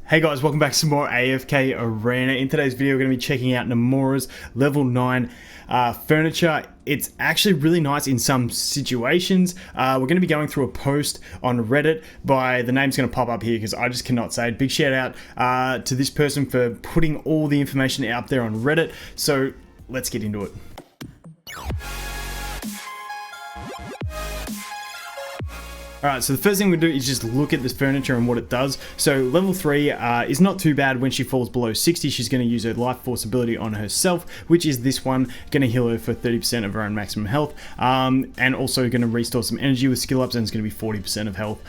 Hey guys, welcome back to some more AFK Arena. In today's video, we're going to be checking out Nemora's level 9 furniture. It's actually really nice in some situations. We're going to be going through a post on Reddit by, the name's going to pop up here because I just cannot say it. Big shout out to this person for putting all the information out there on Reddit. So let's get into it. Alright, so the first thing we do is just look at this furniture and what it does. So level 3 is not too bad. When she falls below 60, she's going to use her life force ability on herself, which is this one, going to heal her for 30% of her own maximum health, and also going to restore some energy with skill ups, and it's going to be 40% of health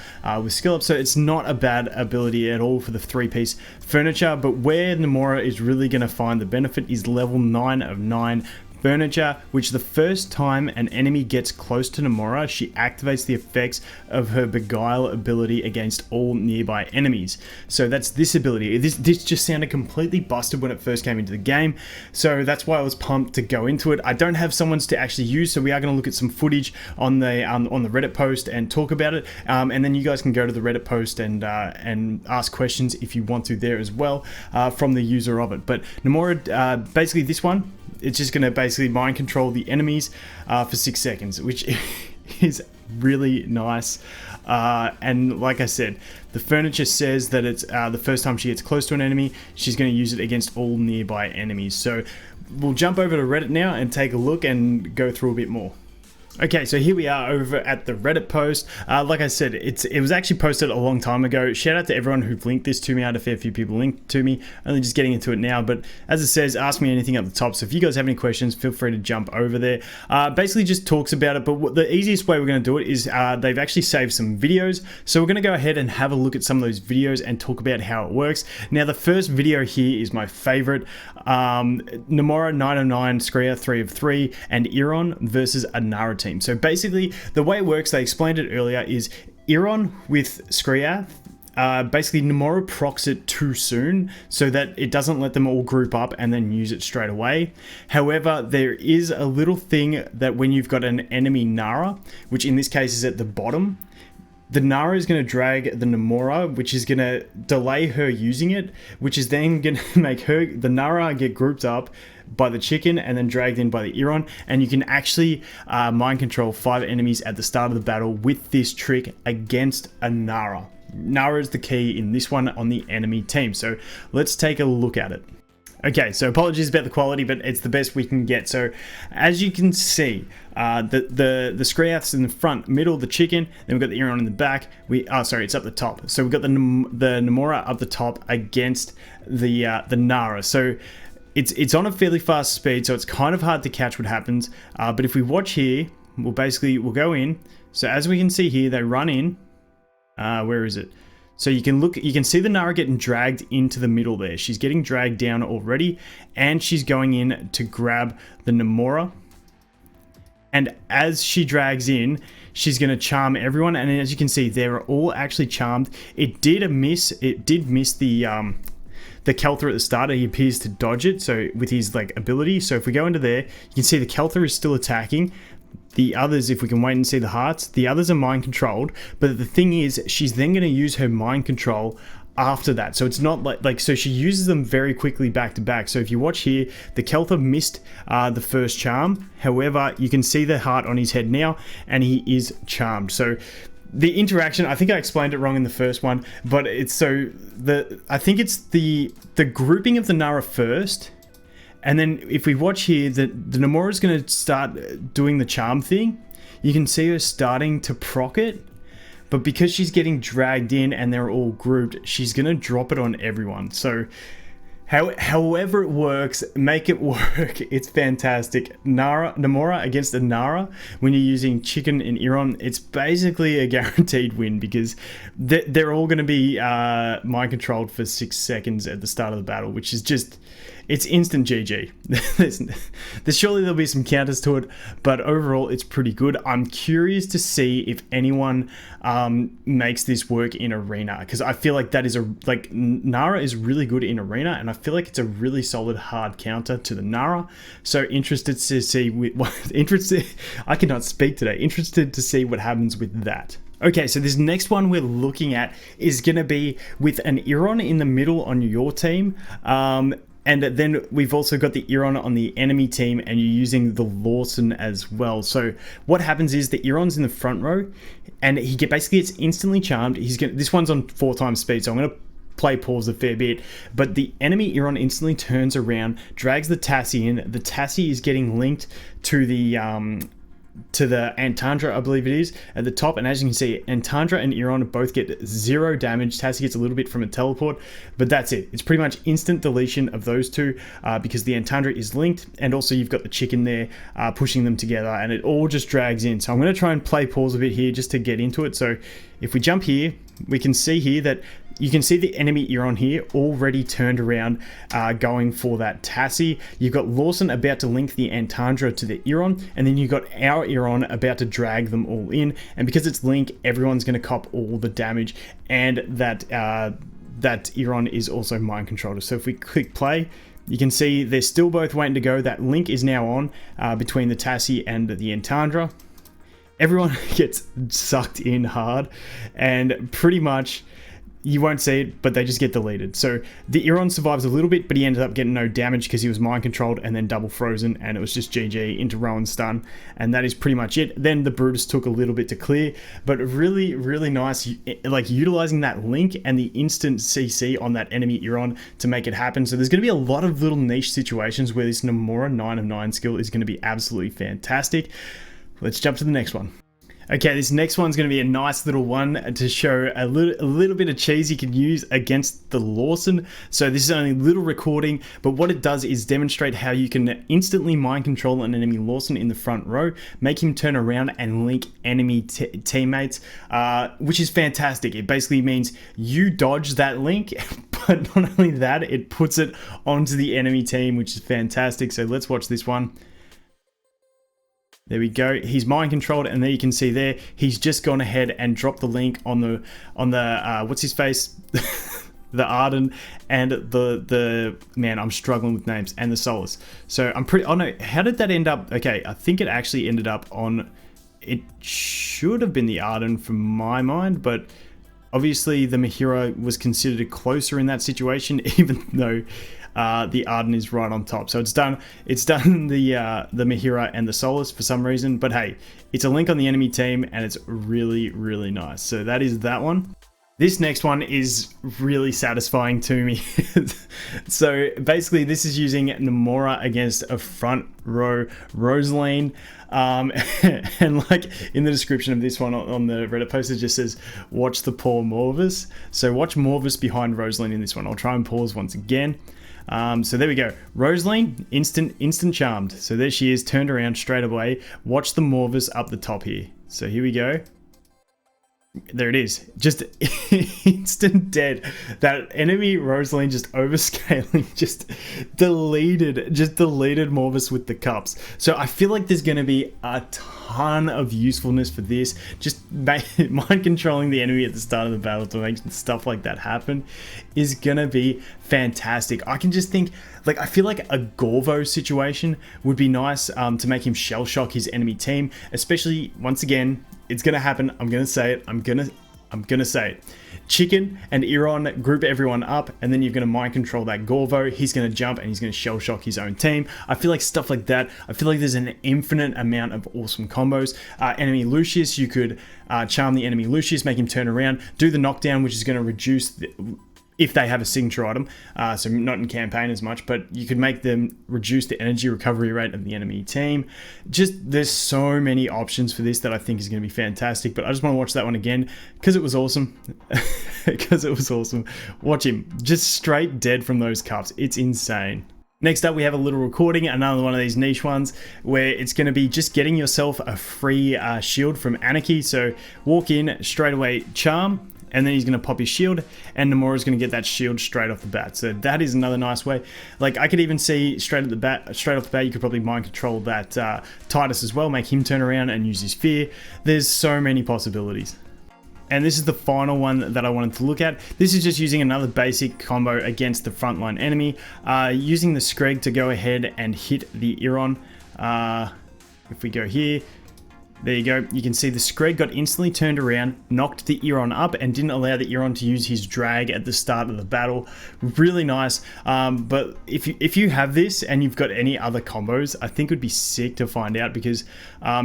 with skill ups. So it's not a bad ability at all for the 3-piece furniture, but where Namora is really going to find the benefit is level 9 of 9 furniture, which the first time an enemy gets close to Nemora, she activates the effects of her beguile ability against all nearby enemies. So that's this ability. This just sounded completely busted when it first came into the game, so that's why I was pumped to go into it. I don't have someone's to actually use, so we are going to look at some footage on the Reddit post and talk about it, and then you guys can go to the Reddit post and ask questions if you want to there as well from the user of it. But Nemora, basically this one, it's just going to basically mind control the enemies for 6 seconds, which is really nice. And like I said, the furniture says that it's the first time she gets close to an enemy, she's going to use it against all nearby enemies. So we'll jump over to Reddit now and take a look and go through a bit more. Okay, so here we are over at the Reddit post. Like I said, it was actually posted a long time ago. Shout out to everyone who've linked this to me. I had a fair few people linked to me. Only just getting into it now, but as it says, ask me anything at the top. So if you guys have any questions, feel free to jump over there. Basically just talks about it, but the easiest way we're going to do it is they've actually saved some videos. So we're going to go ahead and have a look at some of those videos and talk about how it works. Now, the first video here is my favorite. Namora 909, Skreg 3 of 3, and Eironn versus a Nara team. So basically, the way it works, they explained it earlier, is Eironn with Skreg, basically Nemora procs it too soon so that it doesn't let them all group up and then use it straight away. However, there is a little thing that when you've got an enemy Nara, which in this case is at the bottom, the Nara is going to drag the Nemora, which is going to delay her using it, which is then going to make the Nara get grouped up by the chicken and then dragged in by the Eironn, and you can actually mind control 5 enemies at the start of the battle with this trick against a Nara. Nara is the key in this one on the enemy team, so let's take a look at it. Okay, so apologies about the quality, but it's the best we can get. So as you can see, the Skreg in the front, middle, the chicken, then we've got the Eironn in the back. Sorry, it's up the top. So we've got the Nemora up the top against the Nara. So it's on a fairly fast speed, so it's kind of hard to catch what happens. But if we watch here, we'll go in. So as we can see here, they run in. Where is it? So you can see the Nara getting dragged into the middle there. She's getting dragged down already, and she's going in to grab the Nemora. And as she drags in, she's going to charm everyone. And as you can see, they're all actually charmed. It did miss the Kelther at the start. He appears to dodge it, so with his ability. So if we go into there, you can see the Kelther is still attacking. The others, if we can wait and see the hearts, the others are mind controlled, but the thing is, she's then going to use her mind control after that. So it's not so she uses them very quickly back to back. So if you watch here, the Kelther missed the first charm. However, you can see the heart on his head now, and he is charmed. So the interaction, I think I explained it wrong in the first one, but it's I think it's the grouping of the Nara first. And then if we watch here, the Nemora is going to start doing the charm thing. You can see her starting to proc it, but because she's getting dragged in and they're all grouped, she's going to drop it on everyone. So however it works, make it work. It's fantastic. Nemora against a Nara, when you're using chicken and Eironn, it's basically a guaranteed win because they're all going to be mind controlled for 6 seconds at the start of the battle, which is just... it's instant GG. There's surely there'll be some counters to it, but overall it's pretty good. I'm curious to see if anyone makes this work in arena, because I feel like that is Nara is really good in arena, and I feel like it's a really solid hard counter to the Nara. So interested to see I cannot speak today. Interested to see what happens with that. Okay, so this next one we're looking at is going to be with an Eironn in the middle on your team. And then we've also got the Eironn on the enemy team, and you're using the Lawson as well. So what happens is the Eironn's in the front row, and basically gets instantly charmed. This one's on 4 times speed, so I'm going to play pause a fair bit, but the enemy Eironn instantly turns around, drags the Tassie in. The Tassie is getting linked to the Antandra, I believe it is, at the top, and as you can see, Antandra and Eironn both get 0 damage. Tassie gets a little bit from a teleport, but that's it. It's pretty much instant deletion of those two because the Antandra is linked, and also you've got the chicken there pushing them together, and it all just drags in. So I'm going to try and play pause a bit here just to get into it. So if we jump here, we can see here that you can see the enemy Eironn here already turned around, going for that Tassie. You've got Lawson about to link the Antandra to the Eironn, and then you've got our Eironn about to drag them all in. And because it's link, everyone's going to cop all the damage, and that Eironn is also mind controlled. So if we click play, you can see they're still both waiting to go. That link is now on between the Tassie and the Antandra. Everyone gets sucked in hard, and pretty much you won't see it, but they just get deleted. So the Eironn survives a little bit, but he ended up getting no damage because he was mind controlled and then double frozen, and it was just GG into Rowan's stun, and that is pretty much it. Then the Brutus took a little bit to clear, but really, really nice, like utilizing that link and the instant CC on that enemy Eironn to make it happen. So there's going to be a lot of little niche situations where this Nemora 9 of 9 skill is going to be absolutely fantastic. Let's jump to the next one. Okay, this next one's going to be a nice little one to show a little bit of cheese you can use against the Lawson. So this is only a little recording, but what it does is demonstrate how you can instantly mind control an enemy Lawson in the front row, make him turn around and link enemy teammates, which is fantastic. It basically means you dodge that link, but not only that, it puts it onto the enemy team, which is fantastic. So let's watch this one. There we go. He's mind controlled, and there you can see there he's just gone ahead and dropped the link on the what's his face, the Arden, and the man. I'm struggling with names, and the Solace. So I'm pretty. Oh no, how did that end up? Okay, I think it actually ended up on. It should have been the Arden from my mind, but obviously the Mahira was considered closer in that situation, even though the Arden is right on top. So it's done the Mahira and the Solace for some reason, but hey, it's a link on the enemy team, and it's really, really nice. So that is that one. This next one is really satisfying to me. So basically this is using Nemora against a front row Rosaline. And like in the description of this one on the Reddit post, it just says, watch the poor Morvis. So watch Morvis behind Rosaline in this one. I'll try and pause once again. So there we go. Rosaline, instant charmed. So there she is, turned around straight away. Watch the Morvis up the top here. So here we go. There it is. Just instant dead. That enemy Rosaline just overscaling, just deleted Morvis with the cups. So I feel like there's going to be a ton of usefulness for this. Just mind controlling the enemy at the start of the battle to make stuff like that happen is going to be fantastic. I can just think, like, I feel like a Gorvo situation would be nice to make him shell shock his enemy team, especially once again. It's gonna happen. I'm gonna say it. I'm gonna say it. Chicken and Eironn group everyone up, and then you're gonna mind control that Gorvo. He's gonna jump and he's gonna shell shock his own team. I feel like stuff like that. I feel like there's an infinite amount of awesome combos. Enemy Lucius, you could charm the enemy Lucius, make him turn around, do the knockdown, which is gonna reduce if they have a signature item, so not in campaign as much, but you could make them reduce the energy recovery rate of the enemy team. Just, there's so many options for this that I think is going to be fantastic, but I just want to watch that one again because it was awesome. Because it was awesome. Watch him, just straight dead from those cups. It's insane. Next up, we have a little recording, another one of these niche ones, where it's going to be just getting yourself a free shield from Anoki. So walk in, straight away charm, and then he's going to pop his shield, and Nemora's going to get that shield straight off the bat. So that is another nice way. Like, I could even see straight off the bat, you could probably mind control that Titus as well, make him turn around and use his fear. There's so many possibilities. And this is the final one that I wanted to look at. This is just using another basic combo against the frontline enemy, using the Skreg to go ahead and hit the Eironn. If we go here, There you go. You can see the Skreg got instantly turned around, knocked the Eironn up, and didn't allow the Eironn to use his drag at the start of the battle. Really nice. But if you have this and you've got any other combos, I think it would be sick to find out, because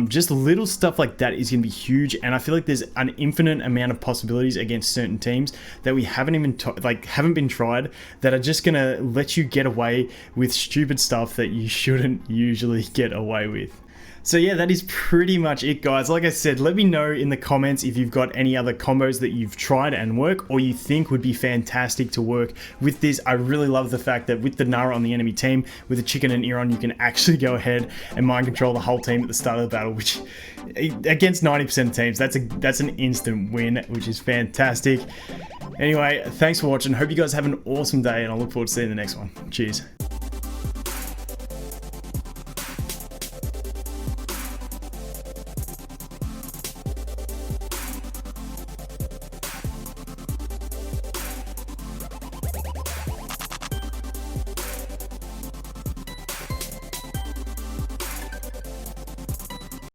just little stuff like that is going to be huge. And I feel like there's an infinite amount of possibilities against certain teams that we haven't even haven't been tried, that are just going to let you get away with stupid stuff that you shouldn't usually get away with. So yeah, that is pretty much it, guys. Like I said, let me know in the comments if you've got any other combos that you've tried and work, or you think would be fantastic to work with this. I really love the fact that with the Nara on the enemy team, with a chicken and Eironn, you can actually go ahead and mind control the whole team at the start of the battle, which against 90% of teams, that's an instant win, which is fantastic. Anyway, thanks for watching. Hope you guys have an awesome day, and I look forward to seeing the next one. Cheers.